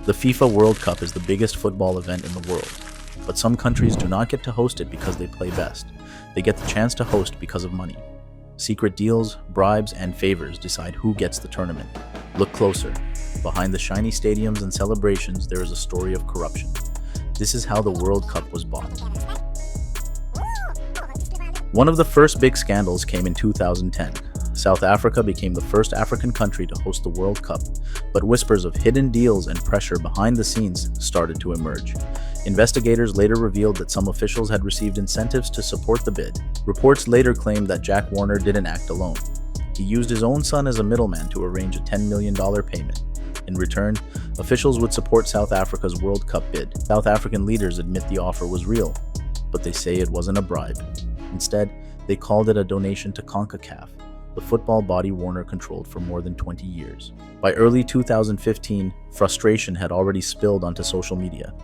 The FIFA World Cup is the biggest football event in the world, but some countries do not get to host it because they play best. They get the chance to host because of money. Secret deals, bribes, and favors decide who gets the tournament. Look closer. Behind the shiny stadiums and celebrations, there is a story of corruption. This is how the World Cup was bought. One of the first big scandals came in 2010. South Africa became the first African country to host the World Cup, but whispers of hidden deals and pressure behind the scenes started to emerge. Investigators later revealed that some officials had received incentives to support the bid. Reports later claimed that Jack Warner didn't act alone. He used his own son as a middleman to arrange a $10 million payment. In return, officials would support South Africa's World Cup bid. South African leaders admit the offer was real, but they say it wasn't a bribe. Instead, they called it a donation to CONCACAF, the football body Warner controlled for more than 20 years. By early 2015, frustration had already spilled onto social media.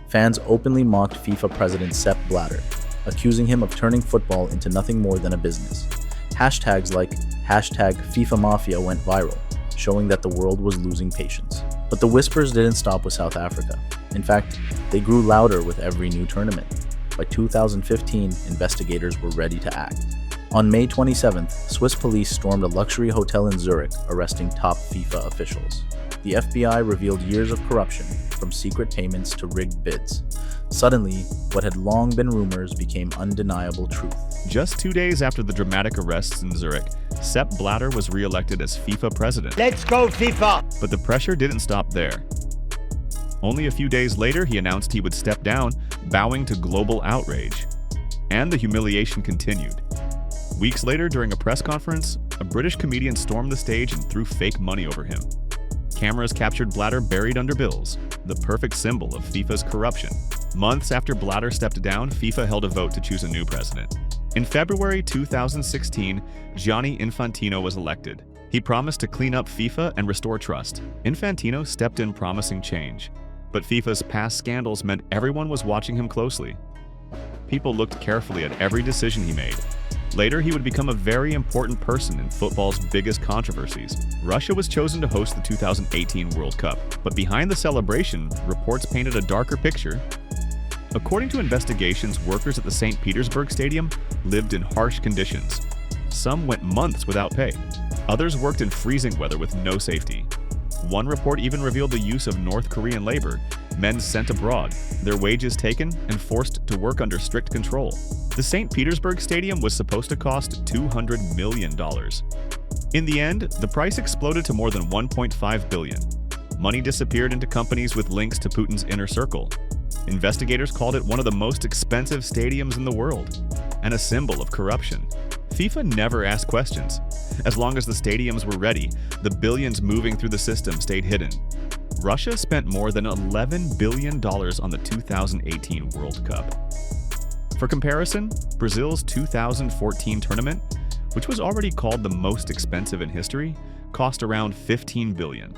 Fans openly mocked FIFA president Sepp Blatter, accusing him of turning football into nothing more than a business. Hashtags like #FIFAMafia went viral, showing that the world was losing patience. But the whispers didn't stop with South Africa. In fact, they grew louder with every new tournament. By 2015, investigators were ready to act. On May 27th, Swiss police stormed a luxury hotel in Zurich, arresting top FIFA officials. The FBI revealed years of corruption, from secret payments to rigged bids. Suddenly, what had long been rumors became undeniable truth. Just 2 days after the dramatic arrests in Zurich, Sepp Blatter was re-elected as FIFA president. Let's go, FIFA! But the pressure didn't stop there. Only a few days later, he announced he would step down, bowing to global outrage. And the humiliation continued. Weeks later, during a press conference, a British comedian stormed the stage and threw fake money over him. Cameras captured Blatter buried under bills, the perfect symbol of FIFA's corruption. Months after Blatter stepped down, FIFA held a vote to choose a new president. In February 2016, Gianni Infantino was elected. He promised to clean up FIFA and restore trust. Infantino stepped in promising change, but FIFA's past scandals meant everyone was watching him closely. People looked carefully at every decision he made. Later, he would become a very important person in football's biggest controversies. Russia was chosen to host the 2018 World Cup, but behind the celebration, reports painted a darker picture. According to investigations, workers at the St. Petersburg Stadium lived in harsh conditions. Some went months without pay. Others worked in freezing weather with no safety. One report even revealed the use of North Korean labor, men sent abroad, their wages taken, and forced to work under strict control. The St. Petersburg Stadium was supposed to cost $200 million. In the end, the price exploded to more than $1.5 billion. Money disappeared into companies with links to Putin's inner circle. Investigators called it one of the most expensive stadiums in the world, and a symbol of corruption. FIFA never asked questions. As long as the stadiums were ready, the billions moving through the system stayed hidden. Russia spent more than $11 billion on the 2018 World Cup. For comparison, Brazil's 2014 tournament, which was already called the most expensive in history, cost around $15 billion.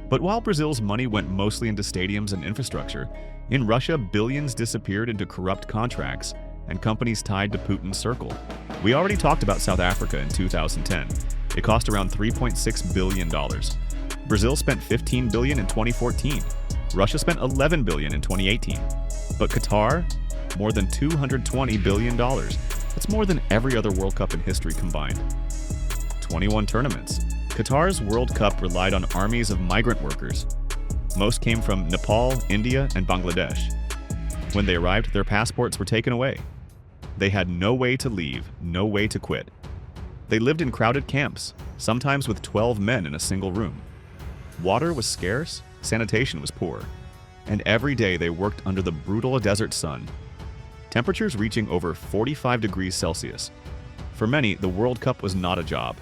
But while Brazil's money went mostly into stadiums and infrastructure, in Russia billions disappeared into corrupt contracts and companies tied to Putin's circle. We already talked about South Africa in 2010. It cost around $3.6 billion. Brazil spent $15 billion in 2014. Russia spent $11 billion in 2018. But Qatar, more than $220 billion. That's more than every other World Cup in history combined. 21 tournaments. Qatar's World Cup relied on armies of migrant workers. Most came from Nepal, India, and Bangladesh. When they arrived, their passports were taken away. They had no way to leave, no way to quit. They lived in crowded camps, sometimes with 12 men in a single room. Water was scarce, sanitation was poor, and every day they worked under the brutal desert sun, temperatures reaching over 45 degrees Celsius. For many, the World Cup was not a job.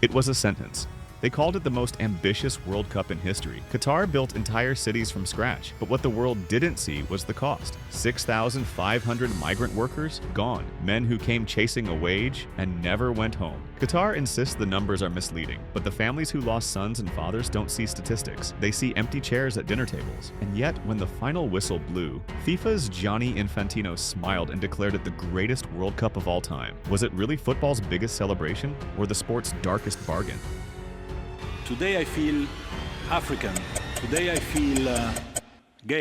It was a sentence. They called it the most ambitious World Cup in history. Qatar built entire cities from scratch, but what the world didn't see was the cost. 6,500 migrant workers gone, men who came chasing a wage and never went home. Qatar insists the numbers are misleading, but the families who lost sons and fathers don't see statistics. They see empty chairs at dinner tables. And yet, when the final whistle blew, FIFA's Gianni Infantino smiled and declared it the greatest World Cup of all time. Was it really football's biggest celebration, or the sport's darkest bargain? Today I feel African. Today I feel gay.